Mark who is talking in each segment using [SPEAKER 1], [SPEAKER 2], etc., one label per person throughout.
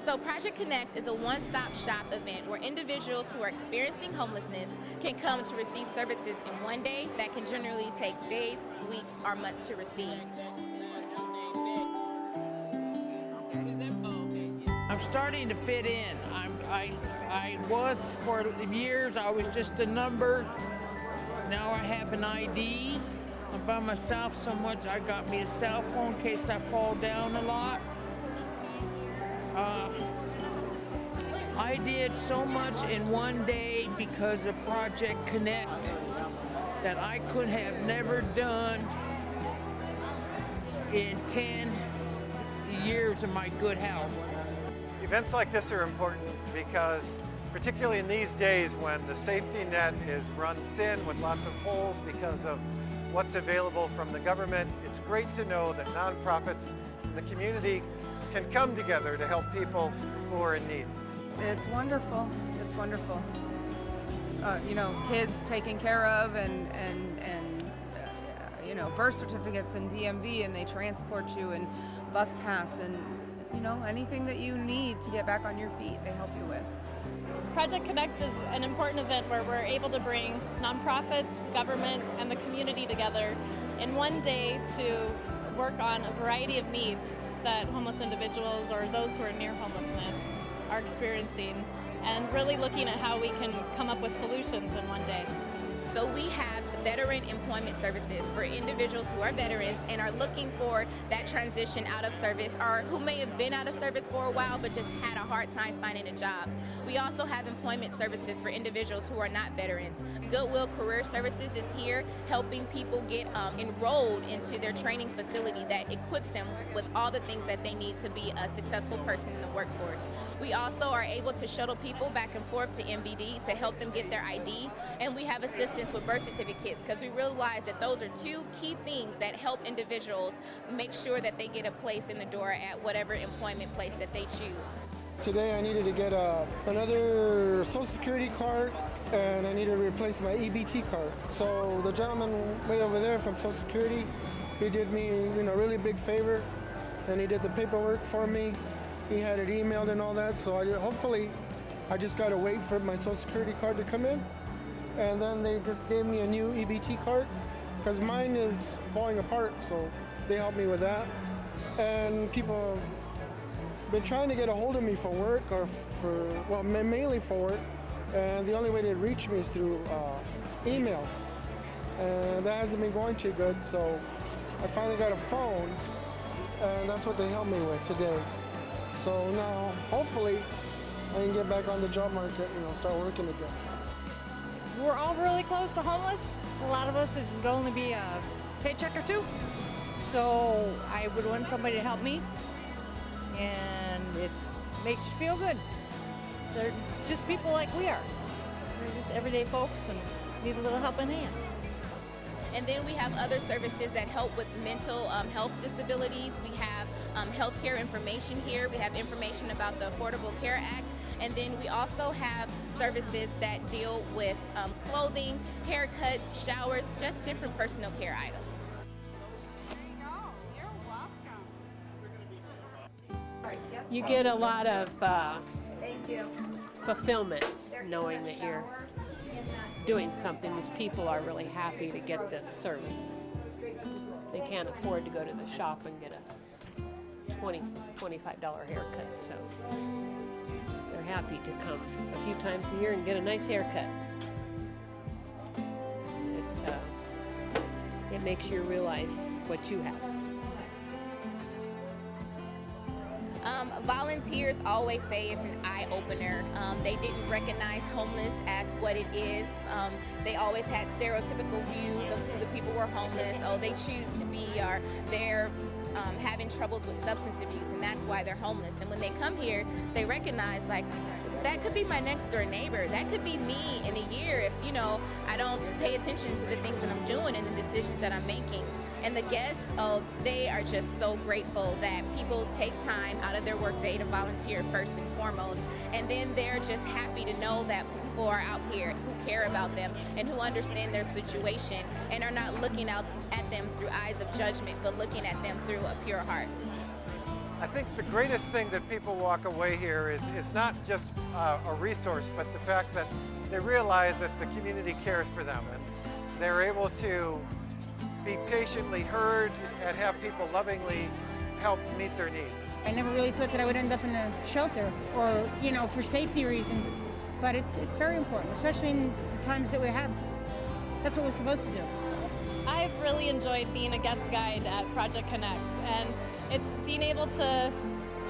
[SPEAKER 1] So Project Connect is a one-stop shop event where individuals who are experiencing homelessness can come to receive services in one day that can generally take days, weeks, or months to receive.
[SPEAKER 2] I'm starting to fit in. I was for years, I was just a number. Now I have an ID. I'm by myself so much, I got me a cell phone in case I fall down a lot. I did so much in one day because of Project Connect that I could have never done in 10 years of my good health.
[SPEAKER 3] Events like this are important because, particularly in these days when the safety net is run thin with lots of holes because of what's available from the government, it's great to know that nonprofits in the community can come together to help people who are in need.
[SPEAKER 4] It's wonderful. It's wonderful. You know, kids taken care of and you know, birth certificates and DMV, and they transport you and bus pass and, you know, anything that you need to get back on your feet, they help you with.
[SPEAKER 5] Project Connect is an important event where we're able to bring nonprofits, government, and the community together in one day to work on a variety of needs that homeless individuals or those who are near homelessness are experiencing, and really looking at how we can come up with solutions in one day.
[SPEAKER 1] So we have veteran employment services for individuals who are veterans and are looking for that transition out of service, or who may have been out of service for a while but just had a hard time finding a job. We also have employment services for individuals who are not veterans. Goodwill Career Services is here helping people get enrolled into their training facility that equips them with all the things that they need to be a successful person in the workforce. We also are able to shuttle people back and forth to MVD to help them get their ID, and we have assistance with birth certificates because we realize that those are two key things that help individuals make sure that they get a place in the door at whatever employment place that they choose.
[SPEAKER 6] Today I needed to get another Social Security card, and I needed to replace my EBT card. So the gentleman way over there from Social Security, he did me, you know, a really big favor, and he did the paperwork for me. He had it emailed and all that, so hopefully I just got to wait for my Social Security card to come in. And then they just gave me a new EBT card because mine is falling apart, so they helped me with that. And people have been trying to get a hold of me for work, or well, mainly for work, and the only way to reach me is through email. And that hasn't been going too good, so I finally got a phone, and that's what they helped me with today. So now, hopefully, I can get back on the job market and start working again.
[SPEAKER 7] We're all really close to homeless. A lot of us, it would only be a paycheck or two. So I would want somebody to help me. And it makes you feel good. They're just people like we are. They're just everyday folks and need a little helping hand.
[SPEAKER 1] And then we have other services that help with mental health disabilities. We have healthcare information here. We have information about the Affordable Care Act. And then we also have services that deal with clothing, haircuts, showers, just different personal care items.
[SPEAKER 8] There you go. You're welcome.
[SPEAKER 9] You get a lot of
[SPEAKER 8] Thank you.
[SPEAKER 9] fulfillment knowing that you're doing something. These people are really happy to get this service. They can't afford to go to the shop and get a $25 haircut, so they're happy to come a few times a year and get a nice haircut. It makes you realize what you have.
[SPEAKER 1] Volunteers always say it's an eye-opener. They didn't recognize homeless as what it is. They always had stereotypical views of who the people were homeless. Oh, they choose to be, or they're having troubles with substance abuse, and that's why they're homeless. And when they come here, they recognize, like, that could be my next door neighbor. That could be me in a year if, I don't pay attention to the things that I'm doing and the decisions that I'm making. And the guests, they are just so grateful that people take time out of their workday to volunteer first and foremost. And then they're just happy to know that people are out here who care about them and who understand their situation and are not looking out at them through eyes of judgment, but looking at them through a pure heart.
[SPEAKER 3] I think the greatest thing that people walk away here is not just a resource, but the fact that they realize that the community cares for them and they're able to be patiently heard and have people lovingly help meet their needs.
[SPEAKER 10] I never really thought that I would end up in a shelter or, you know, for safety reasons, but it's very important, especially in the times that we have. That's what we're supposed to do.
[SPEAKER 5] I've really enjoyed being a guest guide at Project Connect, and it's being able to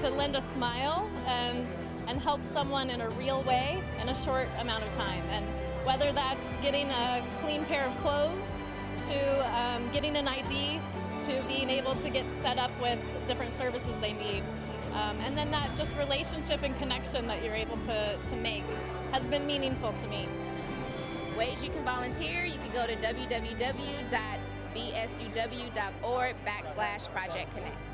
[SPEAKER 5] lend a smile and help someone in a real way in a short amount of time. And whether that's getting a clean pair of clothes, to getting an ID, to being able to get set up with different services they need. And then that just relationship and connection that you're able to make has been meaningful to me.
[SPEAKER 1] Ways you can volunteer, you can go to www.bsuw.org/Project Connect.